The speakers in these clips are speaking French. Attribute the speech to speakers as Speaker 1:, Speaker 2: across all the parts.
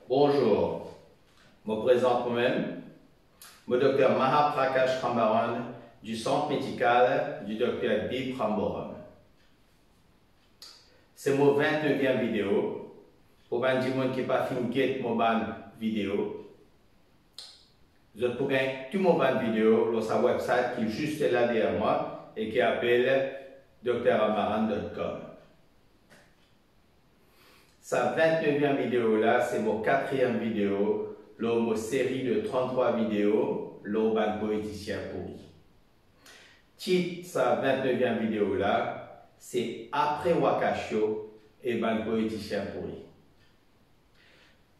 Speaker 1: Bonjour, je me présente moi-même, le docteur Mahaprakash Rambaran du centre médical du docteur Bip Rambaran. C'est mon 29e vidéo. Pour les gens qui n'ont pas fini de mon vidéo, je peux gagner tout mon vidéo sur sa website qui est juste là derrière moi et qui s'appelle drrambaran.com. Sa 29e vidéo là, c'est mon 4e vidéo, ma série de 33 vidéos, l'urban poéticien pourri. Titre sa 29e vidéo là, c'est Après Wakasho et ban poéticien pourri.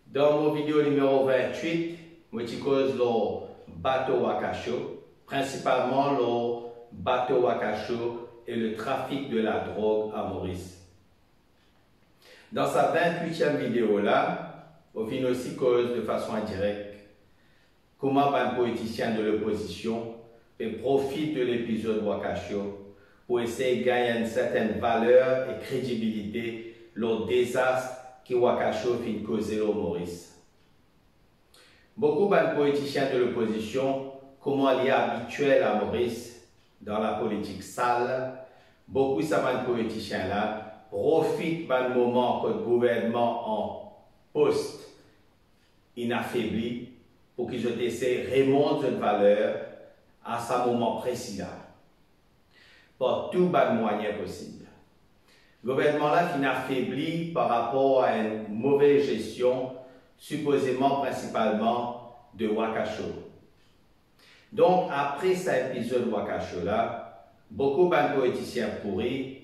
Speaker 1: Dans mon vidéo numéro 28, je cause le bateau Wakasho, principalement le bateau Wakasho et le trafic de la drogue à Maurice. Dans sa 28e vidéo là, on finit aussi cause de façon indirecte comment un poéticien de l'opposition profite de l'épisode Wakasho pour essayer de gagner une certaine valeur et crédibilité lors du désastre que Wakasho finit causer au Maurice. Beaucoup de poéticiens de l'opposition, comment il est habituel à Maurice dans la politique sale, beaucoup de poéticiens là profite d'un moment que le gouvernement en poste inaffaibli pour qu'ils essaient de remonter une valeur à ce moment précis là, par tout moyen possible. Le gouvernement là est affaibli par rapport à une mauvaise gestion, supposément principalement de Wakasho. Donc après cet épisode Wakasho là, beaucoup de poéticiens pourris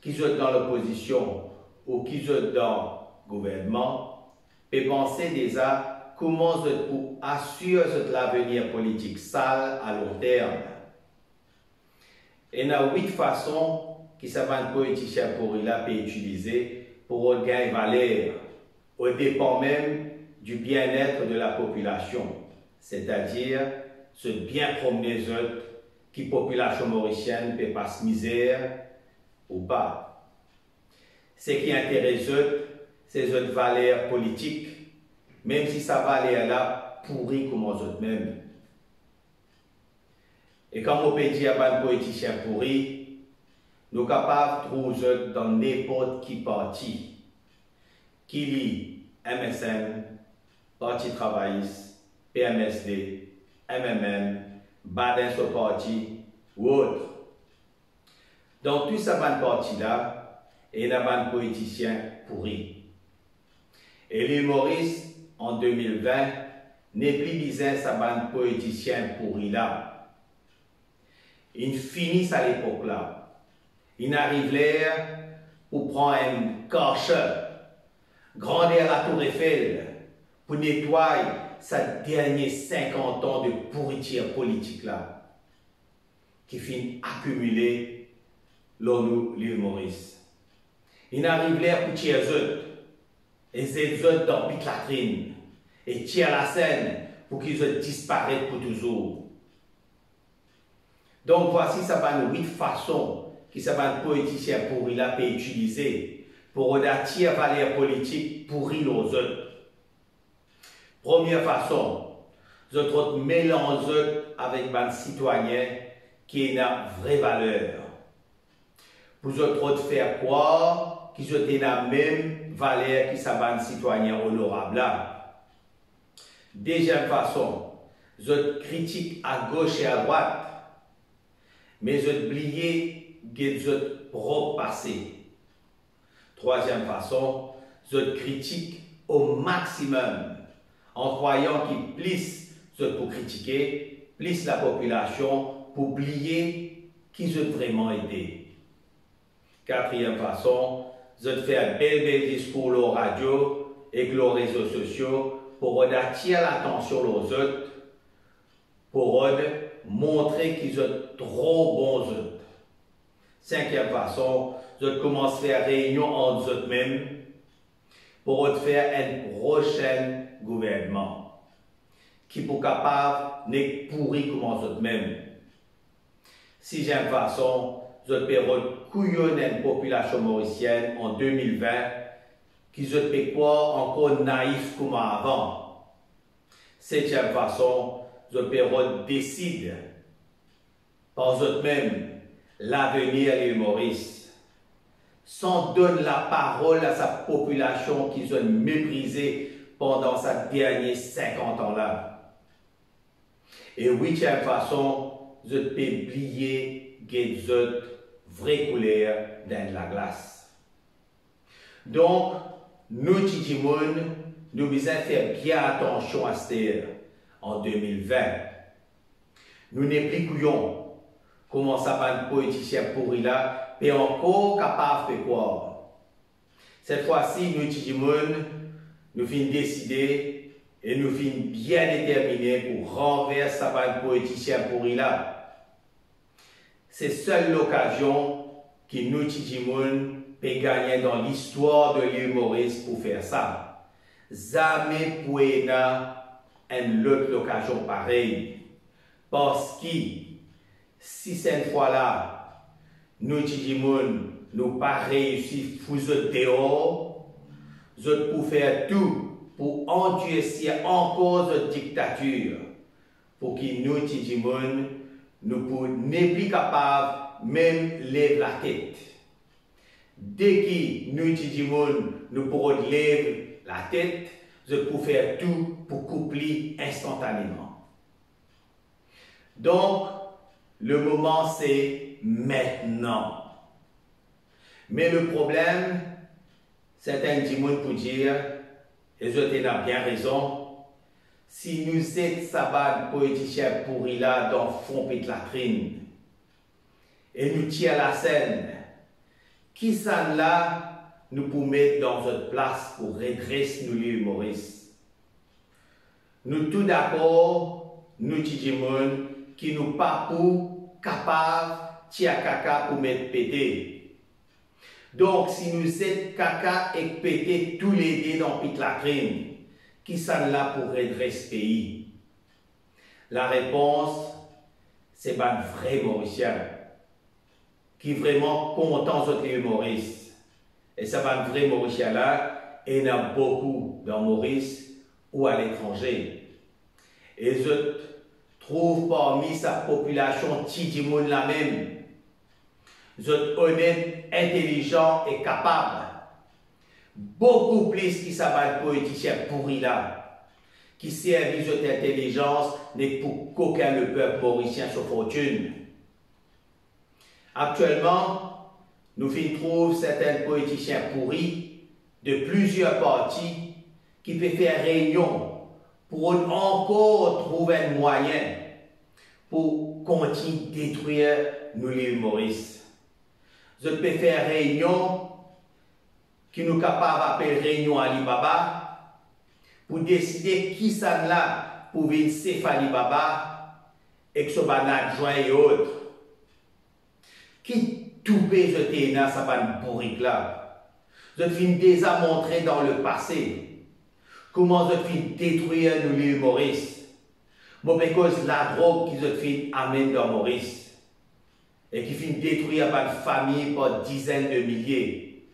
Speaker 1: qui sont dans l'opposition ou qui sont dans le gouvernement, peuvent penser déjà comment pour assurer l'avenir politique sale à long terme. Et il y a 8 façons que ces politiciens pourris là peuvent utiliser pour gagner valeur, au dépend même du bien-être de la population, c'est-à-dire se bien promener les autres qui la population mauricienne ne peut pas se misère ou pas. Ce qui intéresse eux, c'est cette valeur politique, même si sa valeur là pourrie comme aux autres mêmes. Et comme on peut dire à un politicien pourri, nous sommes capables de trouver dans n'importe qui parti, qui lit MSN, Parti travailliste, PMSD, MMM, Badin sur parti ou autre. Dans tout ce parti-là, il y a un poéticien pourri. Et l'humoriste, en 2020, n'est plus bizarre sa bande poéticien pourri-là. Il finit à l'époque-là. Il arrive là pour prendre un cacheur, grandir la tour Eiffel, pour nettoyer sa dernière 50 ans de pourriture politique-là, qui finit accumuler l'île Maurice. Il arrive là pour tirer les autres, et ces autres dans la latrine, et tirer la scène pour qu'ils disparaissent pour toujours. Donc voici ça va 8 façons que ça va poéticien pourri là peut utiliser pour attirer valeur politique pourri aux autres. Première façon, vous autres mélangez avec un citoyen qui a une vraie valeur. Vous autres faire croire qu'ils ont la même valeur que un citoyen honorable. Deuxième façon, vous autres critiquez à gauche et à droite, mais vous oubliez votre propre passé. Troisième façon, vous autres critiquez au maximum, en croyant qu'il plus pour critiquer, plus la population pour oublier qu'ils ont vraiment été. Quatrième façon, vous faites un bel discours aux radios et aux réseaux sociaux pour attirer l'attention aux autres, pour montrer qu'ils sont trop bons autres. Cinquième façon, vous commencez à faire réunion entre eux-mêmes pour faire un prochain gouvernement qui est capable de pourrir comme eux-mêmes. Sixième façon, vous pouvez couillonner une population mauricienne en 2020 qu'ils ont fait quoi encore naïf comme avant. Septième façon, je peux décider par eux-mêmes l'avenir et l'humoriste. Sans donner la parole à sa population qu'ils ont méprisée pendant sa dernière 50 ans-là. Et huitième façon, je peux oublier les autres vraies couleurs dans la glace. Donc, nous, Tidimoun, nous devons faire bien attention à ce en 2020. Nous n'expliquions comment ça va un politicien pourri là, et encore capable de croire. Cette fois-ci, nous, Tidimoun, nous finissons décider et nous finissons bien déterminés pour renverser ça va un politicien pourri là. C'est seule l'occasion que nous, Tidimoun, peut gagner dans l'histoire de l'humoriste pour faire ça. Jamais pour une autre occasion pareille. Parce que si cette fois-là, nous, Tidimoun, nous pas réussi à vous dehors, nous pour faire tout pour endurcir encore cette dictature, pour que nous, Tidimoun, nous n'est plus capables même lever la tête. Dès que nous, Tidimoun, nous pourrons lever la tête, je peux faire tout pour coupler instantanément. Donc, le moment c'est maintenant. Mais le problème, certains Tidimoun pour dire, et je t'ai bien raison, si nous êtes sabat politicien pourri là dans le fond et de la trine, et nous tirons la scène, qui s'en là nous pour mettre dans notre place pour redresser nous les humoristes. Nous tous d'accord, nous Tidimoun, qui nous pas pour capables tia caca pour mettre pété. Donc si nous êtes caca et pété tous les deux dans pit la crime, qui s'en là pour redresser pays? La réponse, c'est un vrai Mauricien qui est vraiment content de humoristes. Et ça va un vrai Mauricien là, et il y en a beaucoup dans Maurice ou à l'étranger. Et je trouve parmi sa population Tidimoun la même, je honnête, intelligent et capable, beaucoup plus qui savent politicien pourri là, qui servent cette intelligence n'est pour qu'aucun le peuple mauricien sur fortune. Actuellement, nous trouvons certains politiciens pourris de plusieurs partis qui peuvent faire réunion pour encore trouver un moyen pour continuer à détruire nous les humoristes. Je peux faire réunion qui nous capable d'appeler réunion Alibaba pour décider qui ça là pour venir c'est Alibaba et que ce soit un adjoint et autres. Qui tout peut jeter dans sa vanne bourrique là. Je viens déjà montrer dans le passé comment je viens détruire nous les humoristes. Moi, parce que la drogue qui je viens amener dans Maurice et qui vient détruire une famille par dizaines de milliers.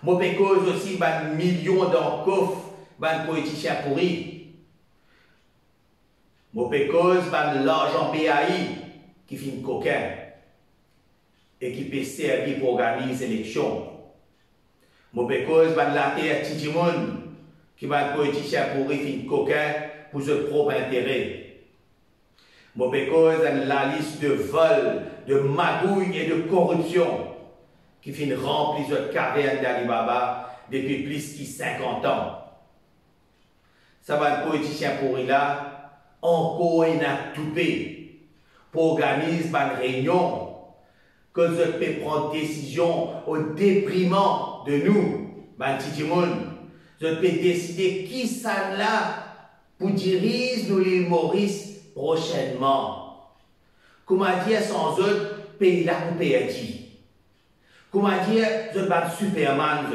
Speaker 1: Moi, parce que aussi un million dans le coffre, un politicien pourri. Moi, parce que l'argent BAI qui vient coquin et qui peut servir pour organiser l'élection. Moi, parce que la terre Tidimoun, qui va un politicien pourri, fin coquin, pour ses propres intérêts. Moi, parce que la liste de vols, de magouilles et de corruption, qui fin remplir cette caverne d'Alibaba depuis plus de 50 ans. Ça va un politicien pourri là, encore un a toupé, pour organiser une réunion, que je peux prendre décision au déprimant de nous, ben Tidimoun. Je peux décider qui ça là pour diriger nos humoristes prochainement. Comment dire sans eux, pays là pour payer. Comment dire, je vais Superman,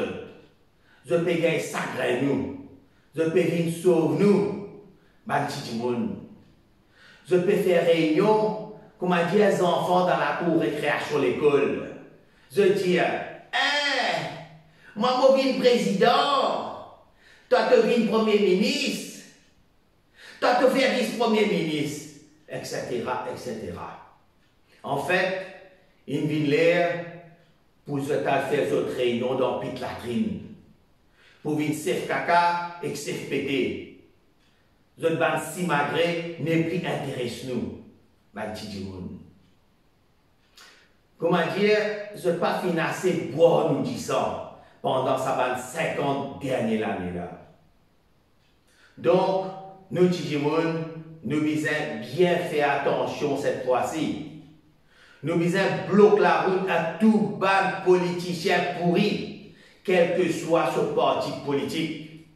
Speaker 1: je peux gagner sacré nous. Je peux venir sauver nous, ben Tidimoun. Je peux faire réunion. Comment dire les enfants dans la cour récréation l'école? Je dis, moi, je suis président. toi tu deviens premier ministre, toi tu fais vice-premier ministre, etc., etc. En fait, il vient l'air pour se faire autres réunions dans pit latrine, pour venir se caca et se péter. Zot ban si malgré n'est plus intéresse nous, ban tidimoun. Comment dire, je n'ai pas financé boire nous disons pendant sa 50 dernières années là. Donc, nous tidimoun, nous devons bien faire attention cette fois-ci. Nous devons bloquer la route à tout ban politicien pourri, quel que soit ce parti politique.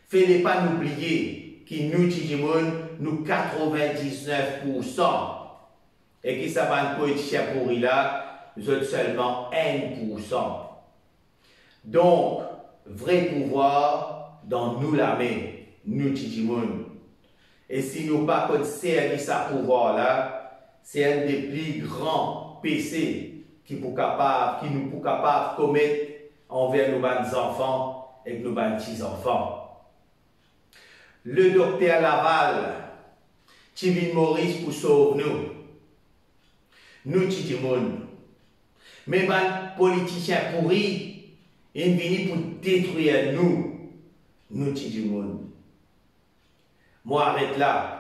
Speaker 1: Faites pas n'oublier que nous tidimoun, nous 99%. Et qui s'abat politicien pourri là, vous êtes seulement 1%. Donc, vrai pouvoir dans nous la main, nous tidimoun. Et si nous pas de service à pouvoir là, c'est un des plus grands PC qui nous capable de commettre envers nos enfants et nos petits-enfants. Le docteur Laval, Tivin Maurice pour sauver nous. Nous tidimoun. Mais les politiciens pourris, ils viennent pour détruire nous. Nous tidimoun. Moi, arrête là.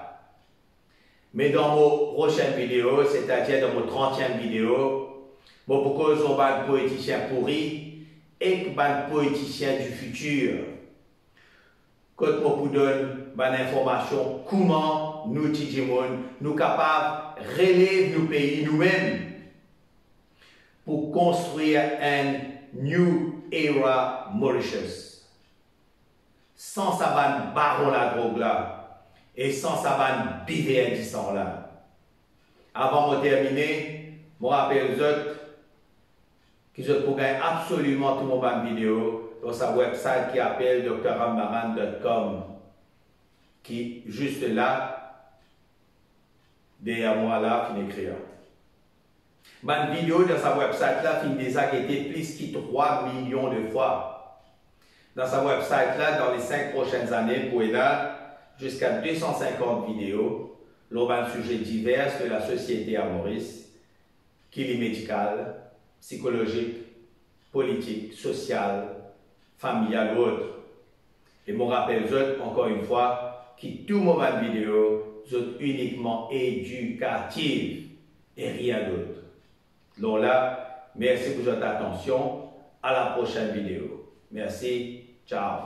Speaker 1: Mais dans mon prochaine vidéo, c'est-à-dire dans mon 30e vidéo, bon, pourquoi ils sont des politiciens pourris et des politiciens du futur. Quand moi vous donne une information, comment nous, tidimoun, nous capables de relever nos pays nous-mêmes pour construire un New Era Mauritius. Sans sa baron la drogue là. Et sans sa BVN là. Avant de terminer, je rappelle que je peux gagner absolument tout mon vidéo dans sa website qui appelle drrambaran.com, qui juste là, derrière moi là, qui écrit. Ma vidéo dans sa website là, qui déjà été plus que 3 millions de fois. Dans sa website là, dans les 5 prochaines années, vous pouvez là, jusqu'à 250 vidéos, l'on va sujets divers de la société à Maurice, qui est médical, psychologique, politique, social, familial ou autre. Et je rappelle encore une fois que tout moment vidéo sont uniquement éducatif et rien d'autre. Donc là, merci pour votre attention. À la prochaine vidéo. Merci. Ciao.